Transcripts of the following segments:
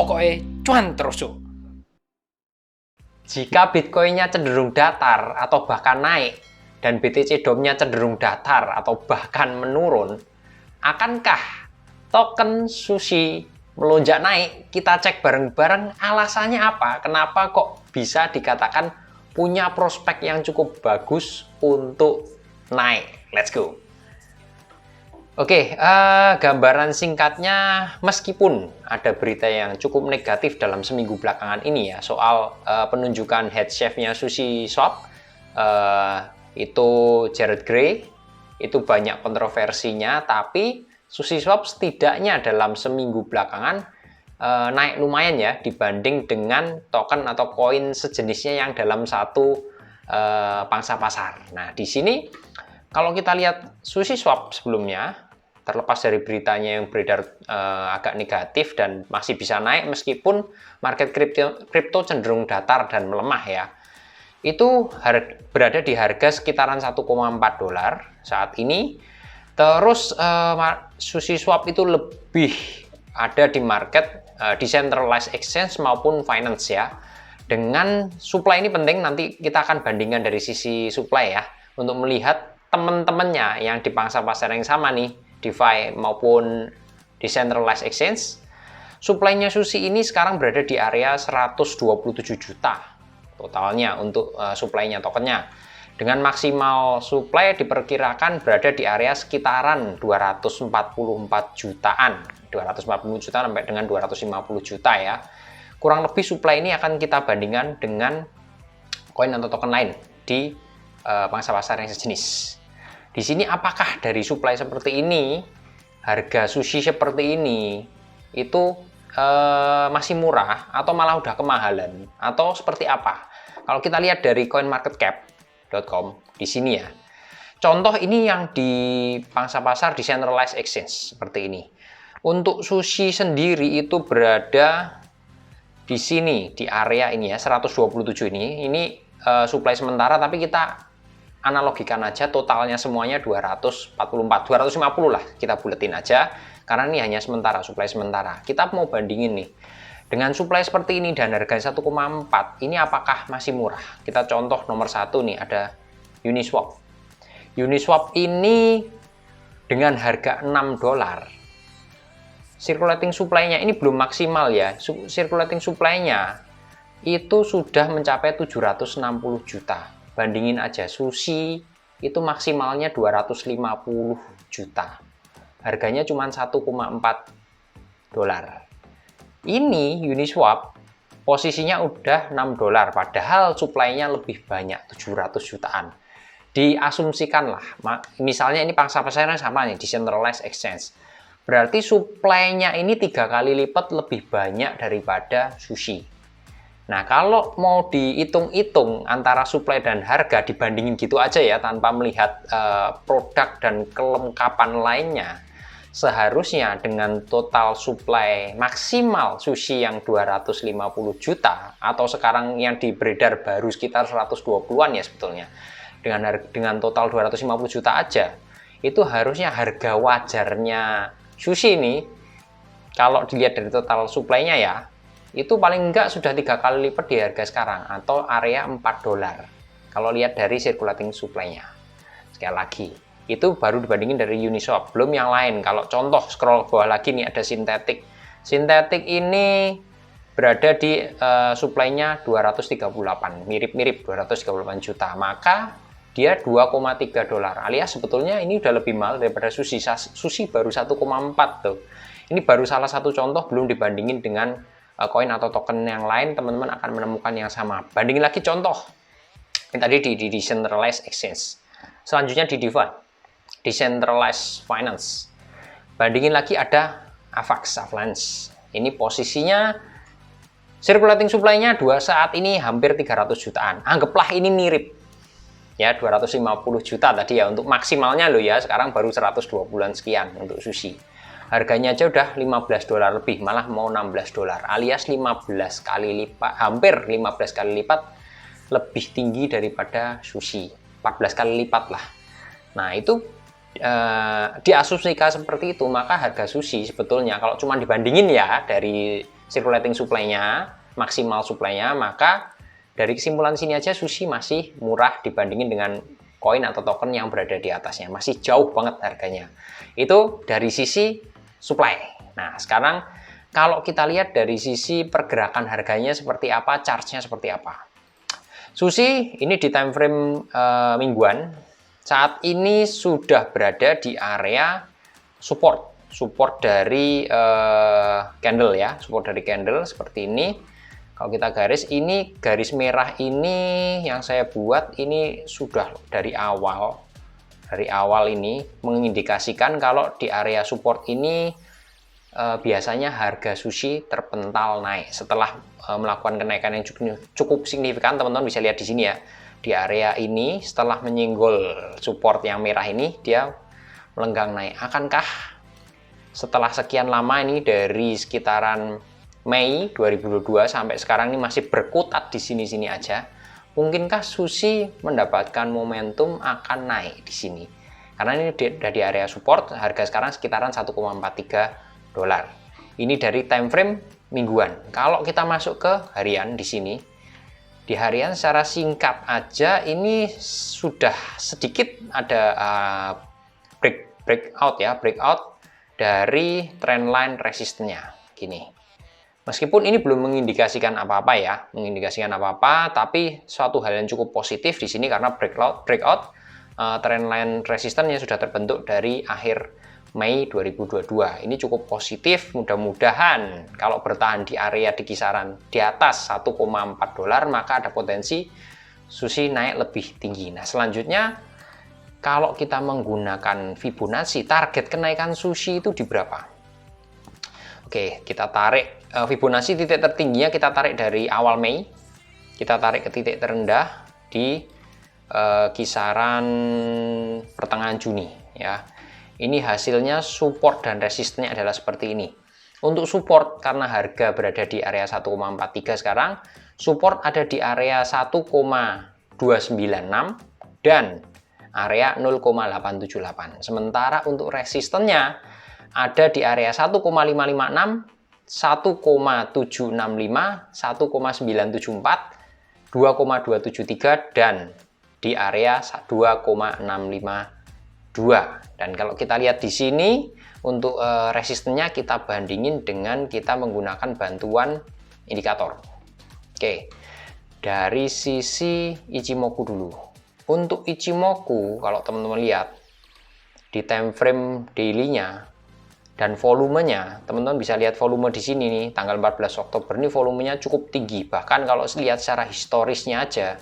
pokoknya cuan terus yuk. Jika Bitcoin-nya cenderung datar atau bahkan naik, dan BTC DOM-nya cenderung datar atau bahkan menurun, akankah token Sushi melonjak naik? Kita cek bareng-bareng alasannya apa, kenapa kok bisa dikatakan punya prospek yang cukup bagus untuk naik. Let's go. Oke, gambaran singkatnya, meskipun ada berita yang cukup negatif dalam seminggu belakangan ini ya soal penunjukan head chef-nya SushiSwap, itu Jared Gray, itu banyak kontroversinya, tapi SushiSwap setidaknya dalam seminggu belakangan naik lumayan ya dibanding dengan token atau koin sejenisnya yang dalam satu pangsa pasar. Nah, di sini kalau kita lihat SushiSwap sebelumnya, terlepas dari beritanya yang beredar agak negatif dan masih bisa naik meskipun market kripto cenderung datar dan melemah ya, itu berada di harga sekitaran 1,4 dolar saat ini. Terus SushiSwap itu lebih ada di market decentralized exchange maupun finance ya. Dengan supply ini penting, nanti kita akan bandingkan dari sisi supply ya, untuk melihat teman-temannya yang di pangsa pasar yang sama nih, DeFi maupun decentralized exchange. Supply-nya Sushi ini sekarang berada di area 127 juta totalnya untuk supply-nya tokennya. Dengan maksimal supply diperkirakan berada di area sekitaran 244 jutaan, 240 juta sampai dengan 250 juta ya. Kurang lebih supply ini akan kita bandingkan dengan koin atau token lain di pangsa pasar yang sejenis. Di sini apakah dari supply seperti ini, harga sushi seperti ini, itu masih murah atau malah udah kemahalan atau seperti apa? Kalau kita lihat dari coinmarketcap.com di sini ya. Contoh ini yang di pangsa pasar decentralized exchange seperti ini. Untuk sushi sendiri itu berada di sini di area ini ya, 127 ini. Ini supply sementara, tapi kita analogikan aja totalnya semuanya 244, 250 lah kita buletin aja, karena ini hanya sementara, supply sementara. Kita mau bandingin nih dengan supply seperti ini dan harga 1,4, ini apakah masih murah? Kita contoh nomor satu nih, ada Uniswap. Uniswap ini dengan harga 6 dolar, circulating supply-nya ini belum maksimal ya, circulating supply-nya itu sudah mencapai 760 juta. Bandingin aja, Sushi itu maksimalnya 250 juta. Harganya cuma 1,4 dolar. Ini Uniswap posisinya udah 6 dolar, padahal supply-nya lebih banyak, 700 jutaan. Diasumsikanlah, misalnya ini pangsa pasarnya sama nih, decentralized exchange. Berarti supply-nya ini 3 kali lipat lebih banyak daripada Sushi. Nah, kalau mau dihitung-hitung antara supply dan harga, dibandingin gitu aja ya, tanpa melihat produk dan kelengkapan lainnya, seharusnya dengan total supply maksimal Sushi yang 250 juta, atau sekarang yang beredar baru sekitar 120-an ya sebetulnya, dengan total 250 juta aja, itu harusnya harga wajarnya Sushi ini, kalau dilihat dari total supply-nya ya, itu paling enggak sudah 3 kali lipat di harga sekarang, atau area 4 dolar kalau lihat dari circulating supply-nya. Sekali lagi, itu baru dibandingin dari Uniswap, belum yang lain. Kalau contoh scroll bawah lagi nih, ada Synthetic. Synthetic ini berada di supply-nya 238, mirip-mirip 238 juta, maka dia 2,3 dolar, alias sebetulnya ini udah lebih mahal daripada Sushi. Sushi baru 1,4 tuh. Ini baru salah satu contoh, belum dibandingin dengan koin atau token yang lain. Teman-teman akan menemukan yang sama. Bandingin lagi contoh ini tadi di decentralized exchange, selanjutnya di DeFi, decentralized finance. Bandingin lagi ada Avalanche. Ini posisinya circulating supply-nya saat ini hampir 300 jutaan. Anggaplah ini mirip ya, 250 juta tadi ya untuk maksimalnya loh ya, sekarang baru 120-an sekian untuk Sushi. Harganya aja udah 15 dolar lebih, malah mau 16 dolar, alias 15 kali lipat, hampir 15 kali lipat lebih tinggi daripada Sushi, 14 kali lipat lah. Nah, itu diasumsikan seperti itu, maka harga Sushi sebetulnya kalau cuma dibandingin ya dari circulating supply-nya, maksimal supply-nya, maka dari kesimpulan sini aja sushi masih murah dibandingin dengan koin atau token yang berada di atasnya. Masih jauh banget harganya. Itu dari sisi supply. Nah, sekarang kalau kita lihat dari sisi pergerakan harganya seperti apa, charge-nya seperti apa. Sushi ini di time frame mingguan saat ini sudah berada di area support dari candle ya, support dari candle seperti ini. Kalau kita garis, ini garis merah ini yang saya buat ini sudah dari awal ini mengindikasikan kalau di area support ini biasanya harga sushi terpental naik setelah melakukan kenaikan yang cukup signifikan. Teman-teman bisa lihat di sini ya, di area ini setelah menyinggol support yang merah ini dia melenggang naik. Akankah setelah sekian lama ini dari sekitaran Mei 2022 sampai sekarang ini masih berkutat di sini-sini aja, mungkinkah sushi mendapatkan momentum akan naik di sini? Karena ini sudah di area support, harga sekarang sekitaran 1,43 dolar. Ini dari time frame mingguan. Kalau kita masuk ke harian di sini, di harian secara singkat aja ini sudah sedikit ada breakout dari trendline resistennya gini. Meskipun ini belum mengindikasikan apa-apa ya, tapi suatu hal yang cukup positif di sini karena breakout trendline resistennya sudah terbentuk dari akhir Mei 2022. Ini cukup positif, mudah-mudahan kalau bertahan di area di kisaran di atas 1,4 dolar maka ada potensi sushi naik lebih tinggi. Nah, selanjutnya kalau kita menggunakan Fibonacci, target kenaikan sushi itu di berapa? Oke, kita tarik Fibonacci titik tertingginya kita tarik dari awal Mei. Kita tarik ke titik terendah di kisaran pertengahan Juni ya. Ini hasilnya support dan resistennya adalah seperti ini. Untuk support karena harga berada di area 1,43 sekarang, support ada di area 1,296 dan area 0,878. Sementara untuk resistennya ada di area 1,556, 1,765, 1,974, 2,273 dan di area 2,652. Dan kalau kita lihat di sini untuk resistennya kita bandingin dengan kita menggunakan bantuan indikator. Oke, dari sisi Ichimoku dulu. Untuk Ichimoku kalau teman-teman lihat di time frame daily-nya dan volumenya, teman-teman bisa lihat volume di sini nih tanggal 14 Oktober ini volumenya cukup tinggi. Bahkan kalau lihat secara historisnya aja,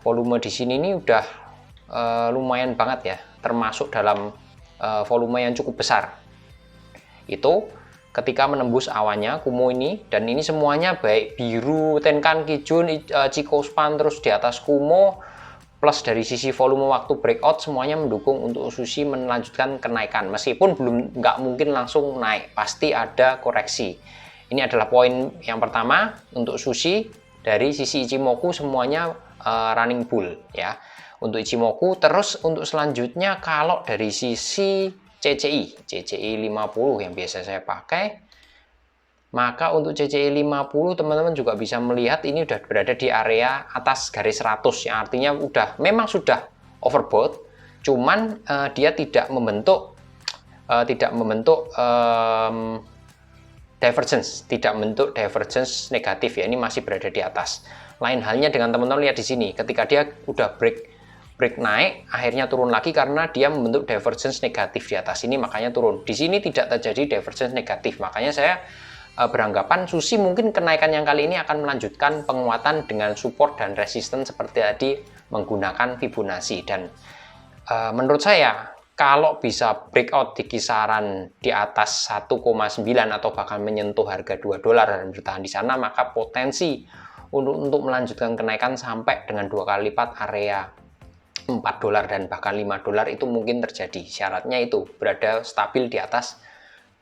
volume di sini ini udah lumayan banget ya, termasuk dalam volume yang cukup besar. Itu ketika menembus awannya Kumo ini, dan ini semuanya baik biru, Tenkan, Kijun, Chikou-span, terus di atas Kumo, plus dari sisi volume waktu breakout semuanya mendukung untuk sushi melanjutkan kenaikan. Meskipun nggak mungkin langsung naik, pasti ada koreksi. Ini adalah poin yang pertama untuk sushi. Dari sisi Ichimoku semuanya running bull ya. Untuk Ichimoku, terus untuk selanjutnya kalau dari sisi CCI 50 yang biasa saya pakai, maka untuk CCI 50 teman-teman juga bisa melihat ini udah berada di area atas garis 100 yang artinya memang sudah overbought, cuman dia tidak membentuk divergence negatif ya, ini masih berada di atas. Lain halnya dengan teman-teman lihat di sini, ketika dia udah break naik, akhirnya turun lagi karena dia membentuk divergence negatif di atas ini, makanya turun. Di sini tidak terjadi divergence negatif, makanya saya beranggapan sushi mungkin kenaikan yang kali ini akan melanjutkan penguatan dengan support dan resistance seperti tadi menggunakan Fibonacci. Dan menurut saya kalau bisa breakout di kisaran di atas 1,9 atau bahkan menyentuh harga 2 dolar dan bertahan di sana, maka potensi untuk melanjutkan kenaikan sampai dengan 2 kali lipat area 4 dolar dan bahkan 5 dolar itu mungkin terjadi. Syaratnya itu berada stabil di atas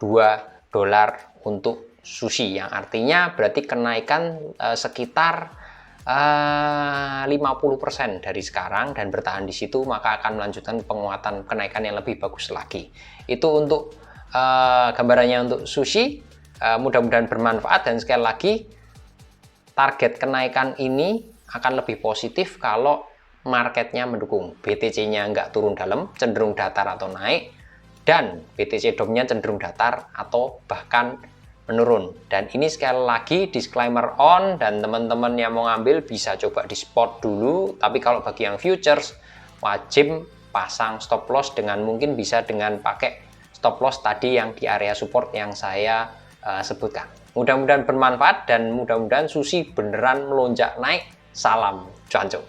2 dolar untuk sushi, yang artinya berarti kenaikan sekitar 50% dari sekarang dan bertahan di situ, maka akan melanjutkan penguatan kenaikan yang lebih bagus lagi. Itu untuk gambarannya untuk sushi. mudah-mudahan bermanfaat, dan sekali lagi target kenaikan ini akan lebih positif kalau marketnya mendukung. BTC-nya nggak turun dalam, cenderung datar atau naik, dan BTC DOM-nya cenderung datar atau bahkan menurun. Dan ini sekali lagi disclaimer on, dan teman-teman yang mau ngambil bisa coba di spot dulu. Tapi kalau bagi yang futures, wajib pasang stop loss, dengan mungkin bisa dengan pakai stop loss tadi yang di area support yang saya sebutkan. Mudah-mudahan bermanfaat, dan mudah-mudahan Sushi beneran melonjak naik. Salam cuanco.